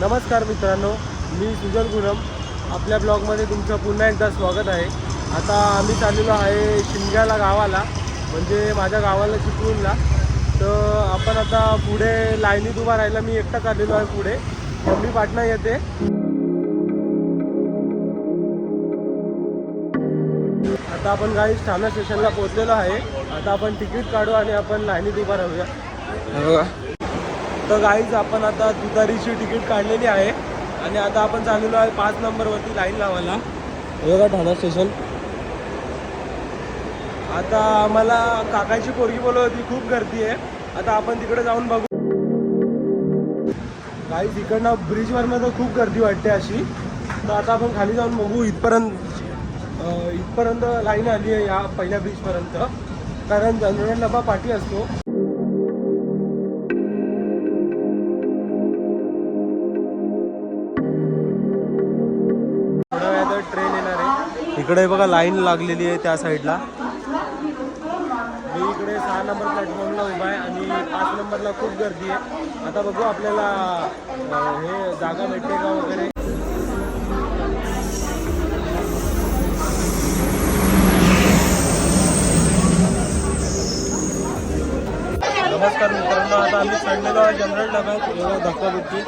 नमस्कार मित्रांनो, मी सुजल गुरम. आपल्या ब्लॉगमध्ये तुमचं पुन्हा एकदा स्वागत आहे. आता आम्ही चाललेलो आहे शिमग्याला गावाला, म्हणजे माझ्या गावाला चिपळूणला. तर आपण आता पुढे लाईनीत उभा राहायला मी एकटा चाललेलो आहे. पुढे मम्मी पाटणा येते. आता आपण गाडी ठाणा स्टेशनला पोहोचलेलो आहे. आता आपण तिकीट काढू आणि आपण लाईनीत उभा राहूया. बघा, तर गाईज आपण आता तुतारीची तिकीट काढलेली आहे आणि आता आपण चाललेलो आहे 5 नंबरवरती लाईन लावायला. बघा ठाणा स्टेशन. आता आम्हाला काकाची पोरगी बोलवत होती, खूप गर्दी आहे. आता आपण तिकडे जाऊन बघू. गाईज इकडनं ब्रिजवरनं तर खूप गर्दी वाटते अशी. तर आता आपण खाली जाऊन बघू. इथपर्यंत लाईन आली आहे या पहिल्या ब्रिजपर्यंत, कारण जनरल डबा पाठी असतो. थोड्या वेळात ट्रेन येणार आहे. इकडे बघा लाईन लागलेली आहे त्या साईडला. मी इकडे 6 नंबर प्लॅटफॉर्मला उभा आहे आणि 5 नंबरला खूप गर्दी आहे. आता बघू आपल्याला हे जागा भेटते का वगैरे. नमस्कार मित्रांनो, आता आम्ही चढलेलो आहे जनरल डब्यात. धक्काबुक्की,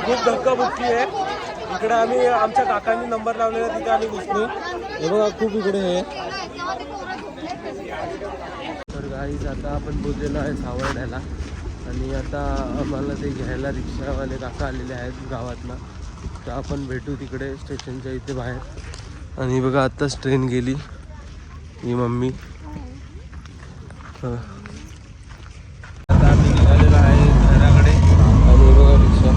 खूप धक्काबुक्की आहे इकडे. आम्ही आमच्या काकांनी नंबर लावलेला, तिथे आम्ही घुसलो. हे बघा खूप इकडे आहे. तर गाईज आता आपण पोचलेलो आहे सावर्ड्याला आणि आता आम्हाला ते घ्यायला रिक्षावाले काका आलेले आहेत गावातनं. तर आपण भेटू तिकडे स्टेशनच्या इथे बाहेर. आणि बघा आत्ताच ट्रेन गेली. ही मम्मी. आता आम्ही निघालेलो आहे घराकडे आणि बघा रिक्षा.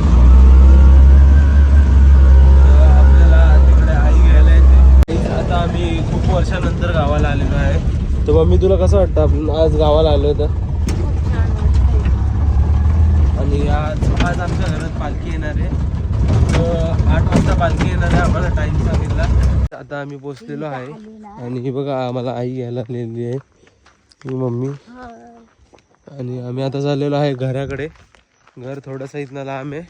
आपल्याला तिकडे आई घ्यायला येते. आता आम्ही खूप वर्षानंतर गावाला आलेलो आहे. तर मम्मी तुला कसं वाटतं आपण आज गावाला आलो तर? आणि आज आमच्या घरात पालखी येणार आहे. 8 वाजता पालखी येणार आहे, आम्हाला टाईम सांगितला. आता आम्ही पोचलेलो आहे आणि ही बघा आम्हाला आई घ्यायला आलेली आहे, ही मम्मी. आणि आम्ही आता चाललेलो आहे घराकडे. घर थोडंसं इथनं लांब आहे.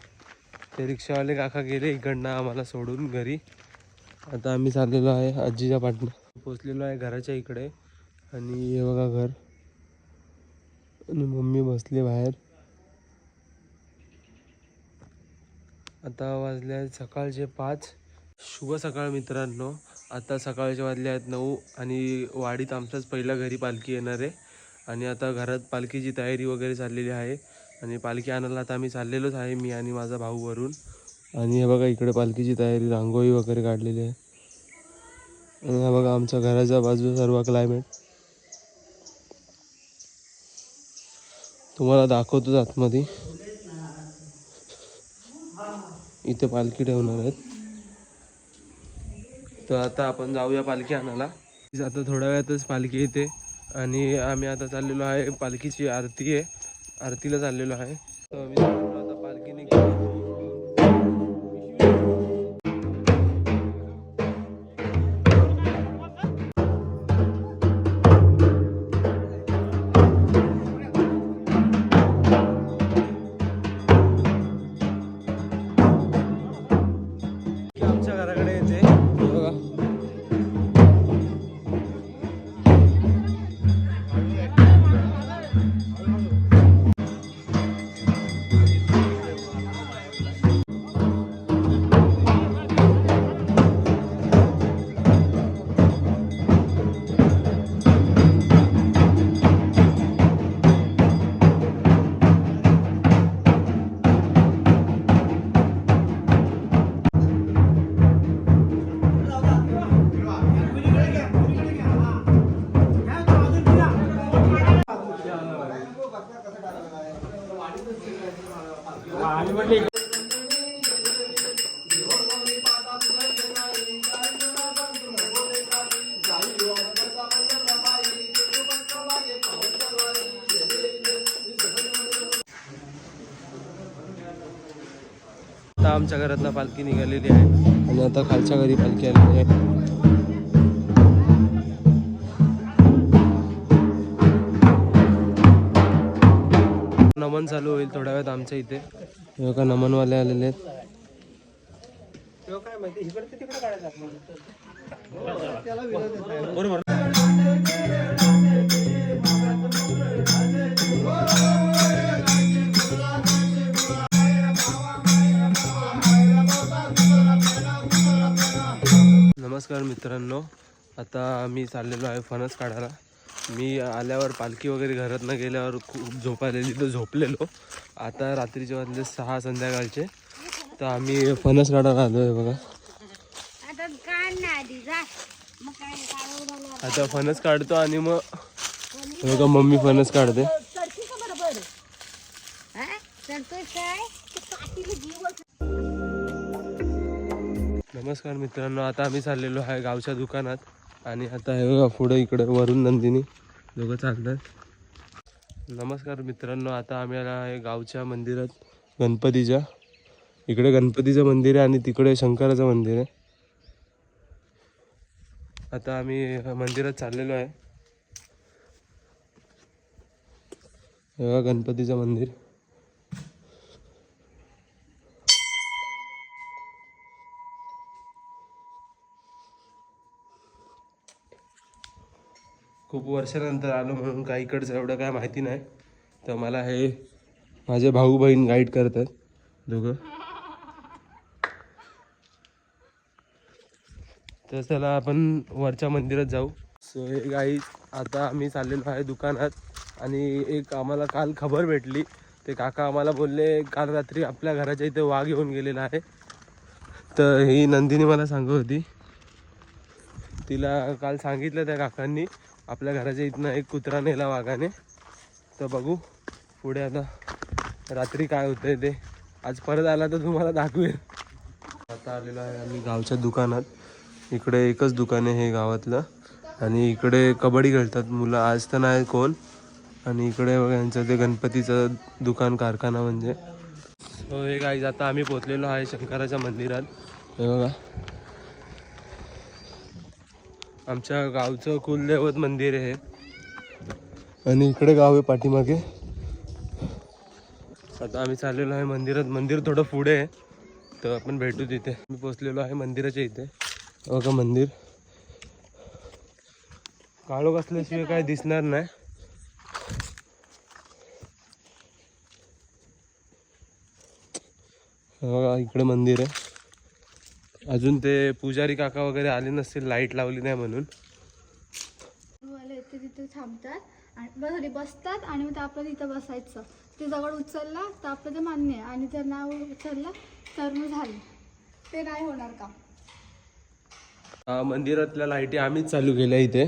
ते रिक्षावाले काका गेले इकडनं आम्हाला सोडून घरी. आता आम्ही चाललेलो आहे आजीच्या पाठनं. पोचलेलो आहे घराच्या इकडे आणि हे बघा घर. आणि मम्मी बसली बाहेर. आता वाजले आहेत सकाळचे 5. शुभ सकाळ मित्रांनो. आता सकाळचे वाजले आहेत 9 आणि वाडीत आमच्याच पहिल्या घरी पालखी येणार आहे. आणि आता घरात पालखीची तयारी वगैरे चाललेली आहे. आणि पालखी आणायला आता आम्ही चाललेलोच आहे, मी आणि माझा भाऊ वरून. आणि हे बघा इकडे पालखीची तयारी, रांगोळी वगैरे काढलेली आहे. आणि हा बघा आमच्या घराच्या बाजूला सर्व क्लायमेट तुम्हाला दाखवतोच आतमध्ये. इथे पालखी ठेवणार आहेत. तर आता आपण जाऊया पालखी आणायला. आता थोड्या वेळातच पालखी येते आणि आम्ही आता चाललेलो आहे, पालखीची आरती आहे, आरतीला चाललेलो आहे. तर मी आता पालखी निघाली. आमच्या घराकडे येते बघा. आता आमच्या घरातनं पालखी निघालेली आहे आणि आता खालच्या घरी पालखी आलेली आहे. नमन चालू होईल थोड्या वेळात आमच्या इथे. हे बघा नमनवाले आलेले आहेत. काय माहिती इकडे तिकडे काढायचं बरोबर. नमस्कार मित्रांनो, आता मी चाललेलो आहे फणस काढायला. मी आल्यावर पालखी वगैरे घरात न गेल्यावर खूप झोप आलेली तर झोपलेलो. आता रात्रीचे वाजले 6 संध्याकाळचे, तर आम्ही फणस काढायला आलो आहे बघा. आता फणस काढतो आणि मग बघा मम्मी फणस काढते. नमस्कार मित्रांनो, आता आम्ही चाललेलो आहे गावच्या दुकानात आणि आता हे बघा पुढे इकडे वरुण नंदिनी दोघं चालतात. नमस्कार मित्रांनो, आता आम्ही आला आहे गावच्या मंदिरात गणपतीच्या. इकडे गणपतीचं मंदिर आहे आणि तिकडे शंकराचं मंदिर आहे. आता आम्ही मंदिरात चाललेलो आहे. हे बघा गणपतीचं मंदिर. खूप वर्षानंतर आलो म्हणून काही इकडचं एवढं काय माहिती नाही, तर मला हे माझे भाऊ बहीण गाईड करतात दोघं. तर चला आपण वरच्या मंदिरात जाऊ. सो हे गाईज आता आम्ही चाललेलो आहे दुकानात आणि एक आम्हाला काल खबर भेटली. ते काका आम्हाला बोलले काल रात्री आपल्या घराच्या इथे वाघ येऊन गेलेला आहे. तर ही नंदिनी मला सांगत होती, तिला काल सांगितलं त्या काकांनी आपल्या घराच्या इथनं एक कुत्रा नेला वाघाने. तर बघू पुढे आता रात्री काय होतंय ते. आज परत आला तर तुम्हाला दाखवेल. आता आलेलो आहे आम्ही गावच्या दुकानात. इकडे एकच दुकान आहे हे गावातलं आणि इकडे कबड्डी खेळतात मुलं. आज तर नाही कोण. आणि इकडे बघा यांचं ते गणपतीचं दुकान कारखाना म्हणजे. हो हे गाईज आता आम्ही पोचलेलो आहे शंकराच्या मंदिरात. हे बघा आमच्या गावचं कुलदैवत मंदिर आहे आणि इकडे गाव आहे पाठीमागे. आता आम्ही चाललेलो आहे मंदिरात. मंदिर थोडं पुढे आहे तर आपण भेटू तिथे. मी पोचलेलो आहे मंदिराच्या इथे. बघा मंदिर काळोख असल्याशिवाय काय दिसणार नाही. बघा इकडे मंदिर आहे. अजून ते पुजारी काका वगैरे आले नसतील, लाईट लावली नाही म्हणून. तिथे थांबतात आणि बसतात आणि मग आपलं तिथं बसायचं. ते दगड उचलला तर आपलं ते मान्य आहे आणि जर नाही उचलला तर मग झालं, ते नाही होणार का. मंदिरातल्या लाईटी आम्हीच चालू केल्या इथे.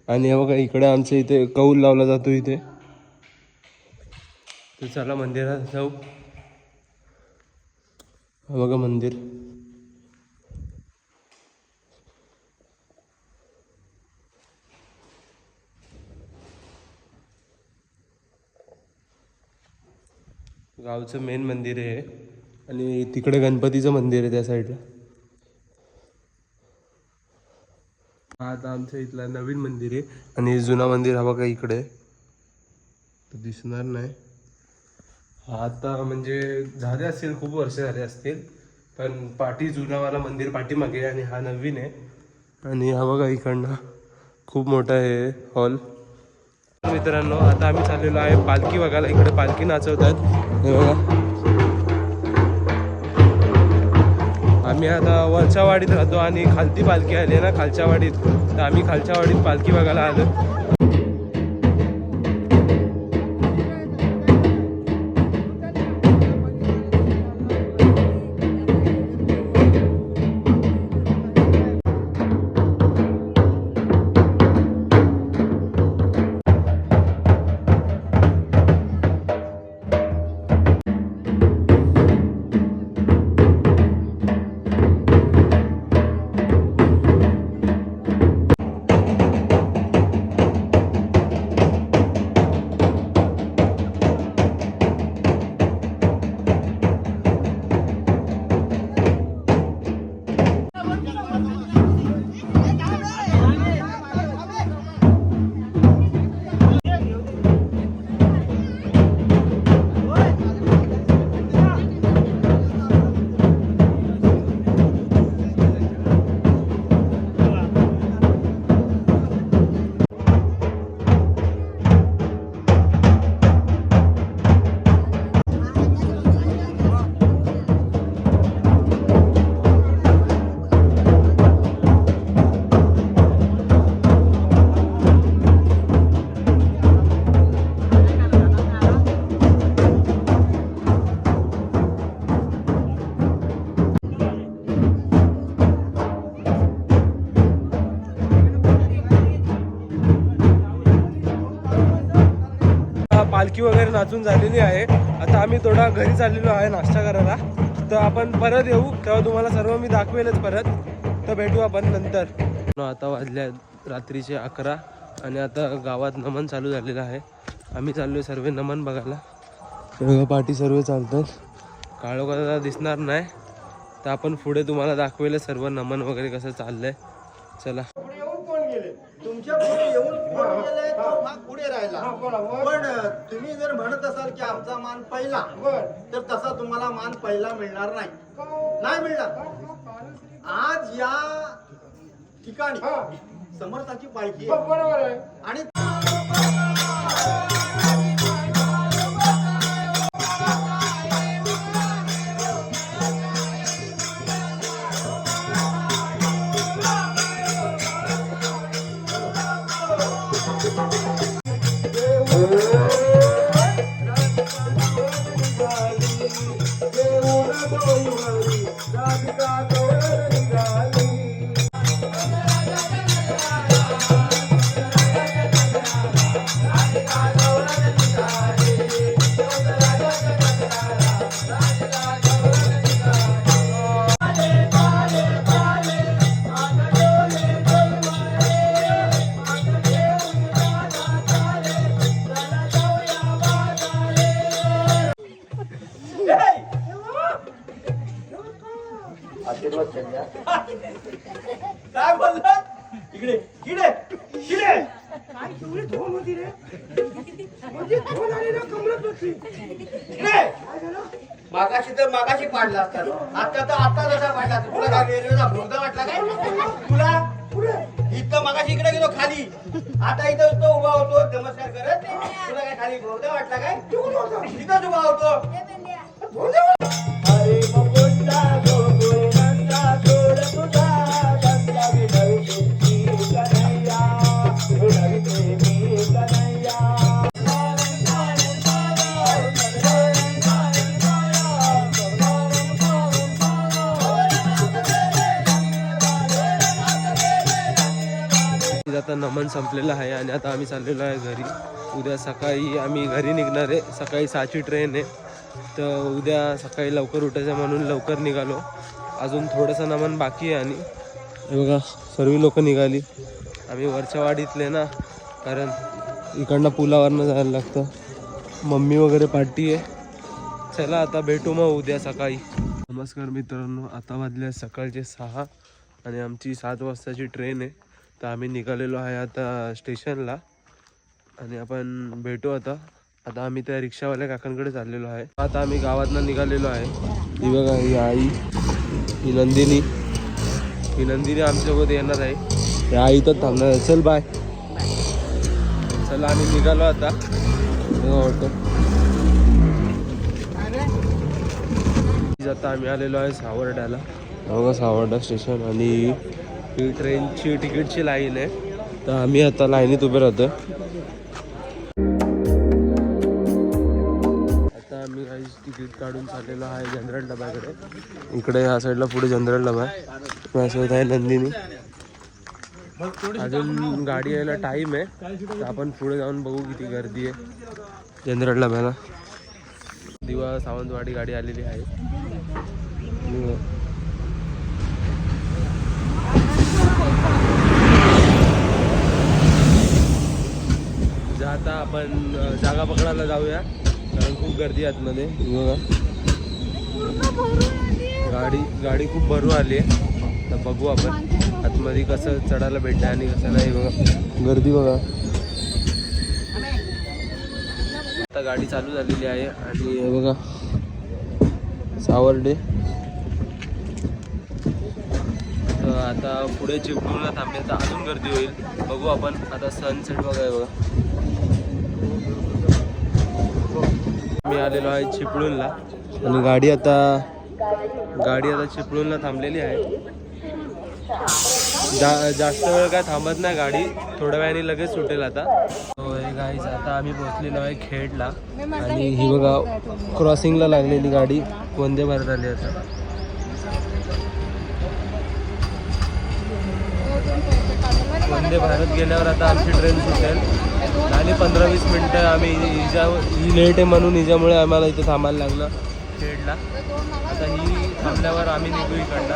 आणि हे बघा इकडे आमच्या इथे कौल लावला जातो इथे. तर चला मंदिरात जाऊ. बघा मंदिर. गावचं मेन मंदिर आहे आणि तिकडे गणपतीचं मंदिर आहे त्या साईडला. हा आता आमच्या इथला नवीन मंदिर आहे आणि जुना मंदिर हा बघा इकडे दिसणार नाही. हा आता म्हणजे झाले असतील, खूप वर्ष झाले असतील, पण पाठी जुनावाला मंदिर पाठीमागे आणि हा नवीन आहे. आणि हा बघा इकडनं खूप मोठा आहे हॉल. मित्रांनो आता आम्ही चाललेलो आहे पालखी बघायला. इकडे पालखी नाचवतात हे बघा. आम्ही आता वरच्या वाडीत राहतो आणि खालती पालखी आली आहे ना खालच्या वाडीत, तर आम्ही खालच्या वाडीत पालखी बघायला आलो. वाजून झालेली आहे. आता आम्ही थोडा घरी चाललेलो आहे नाश्ता करायला. तर आपण परत येऊ तेव्हा तुम्हाला सर्व मी दाखवेलच परत. तर भेटू आपण नंतर. आता वाजल्या रात्रीचे 11 आणि आता गावात नमन चालू झालेलं आहे. आम्ही चाललो सर्व नमन बघायला. पाठी सर्व चालतात. काळोखाला दिसणार नाही तर आपण पुढे तुम्हाला दाखवेल सर्व नमन वगैरे कसं चाललंय. चला. तुमच्या पुढे येऊन कोण गेले तो भाग पुढे राहिला. पण तुम्ही जर म्हणत असाल की आमचा मान पहिला, तर तसा तुम्हाला मान पहिला मिळणार नाही. नाही मिळणार. आज या ठिकाणी समर्थाची पालखी आहे आणि काय बोललात? इकडे इकडे इकडे काय तेवढी धोन होती रे. म्हणजे धोन आली ना कमरत बसली. इकडे मागाशी पाडला असता. आता जसा पाडला. तुला काय रेल्वेचा भोगदा वाटला काय? तुला इथं मागाशी इकडे गेलो खाली. आता इथं तो उभा होतो नमस्कार करत. तुला काय खाली भोगदा वाटला काय? इथंच उभा होतो. अरे मुकुंदा गोकुळनंदा सोड तुझा गंगा विनयी कन्हैया विनयी कन्हैया. आता नमन संपलेलं आहे आणि आता आम्ही चाललेलो आहे घरी. उद्या सकाळी आम्ही घरी निघणार आहे. सकाळी 6ची ट्रेन आहे. तर उद्या सकाळी लवकर उठायचं म्हणून लवकर निघालो. अजून थोडंसं नमन बाकी आहे. आणि हे बघा सर्व लोक निघाली. आम्ही वरच्या वाडीतले ना, कारण इकडनं पुलावरनं जायला लागतं. मम्मी वगैरे पार्टी आहे. चला आता भेटू मग उद्या सकाळी. नमस्कार मित्रांनो, आता वाजले सकाळचे 6 आणि आमची 7 वाजताची ट्रेन आहे. तर आम्ही निघालेलो आहे आता स्टेशनला आणि आपण भेटू आता. आम्ही त्या रिक्षावाल्या काकांकडे चाललेलो आहे. आता आम्ही गावातनं निघालेलो आहे. ही बघा ही आई, ही नंदिनी आमच्यासोबत येणार आहे. या आई तर थांबणार आहे. चल बाय. चला आम्ही निघालो आता. आता आम्ही आलेलो आहे सावर्ड्याला. बघा सावर्डा स्टेशन आणि ही ट्रेनची तिकीटची लाईन आहे. तर आम्ही आता लाईनीत उभे राहतो. आता आम्ही काही तिकीट काढून चाललेलो आहे जनरल डब्याकडे. इकडे ह्या साईडला पुढे जनरल डबा आहे. माझ्यासोबत आहे नंदिनी. अजून गाडी यायला टाईम आहे. तर आपण पुढे जाऊन बघू किती गर्दी आहे जनरल डब्याला. दिवा सावंतवाडी गाडी आलेली आहे. आता आपण जागा पकडायला जाऊया कारण खूप गर्दी आहे आतमध्ये. बघा गाडी खूप भरून आली आहे. तर बघू आपण आतमध्ये कसं चढायला भेटतं आणि कसं नाही. बघा गर्दी बघा. आता गाडी चालू झालेली आहे आणि हे बघा सावर्डे. तर आता पुढे चिपळूणला थांबेल तर अजून गर्दी होईल. बघू आपण आता सनसेट बघा. बघा मी आलेलो आहे चिपळूणला आणि गाडी आता चिपळूणला थांबलेली आहे. जास्त वेळ काय थांबत नाही गाडी. थोड्या वेळाने लगेच सुटेल आता. हे गाईज आता आम्ही पोहोचलेलो आहे खेडला आणि ही बघा क्रॉसिंगला लागलेली गाडी वंदे भारत आली. आता वंदे भारत गेल्यावर आता आमची ट्रेन सुटेल. झाली 15-20 मिनटं. आम्ही ही लेट आहे म्हणून हिच्यामुळे आम्हाला इथं थांबायला लागलं शेडला. आता ही थांबल्यावर आम्ही निघू इकडनं.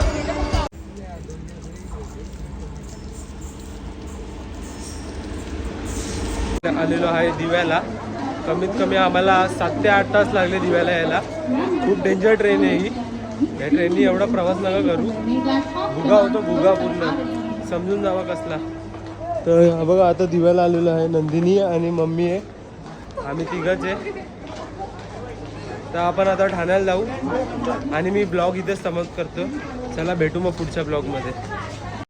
आलेलो आहे दिव्याला. कमीत कमी आम्हाला 7 ते 8 तास लागले दिव्याला यायला. खूप डेंजर ट्रेन आहे ही. या ट्रेननी एवढा प्रवास नका करू. भुगा होतो, भुगा पूर्ण समजून जावा कसला. तर बघा आता दिव्याला आलेलो आहे. नंदिनी आणि मम्मी आहे, आम्ही तिघंच आहे. तर आपण आता ठाण्याला जाऊ आणि मी ब्लॉग इथेच समाप्त करतो. चला भेटू मग पुढच्या ब्लॉगमध्ये.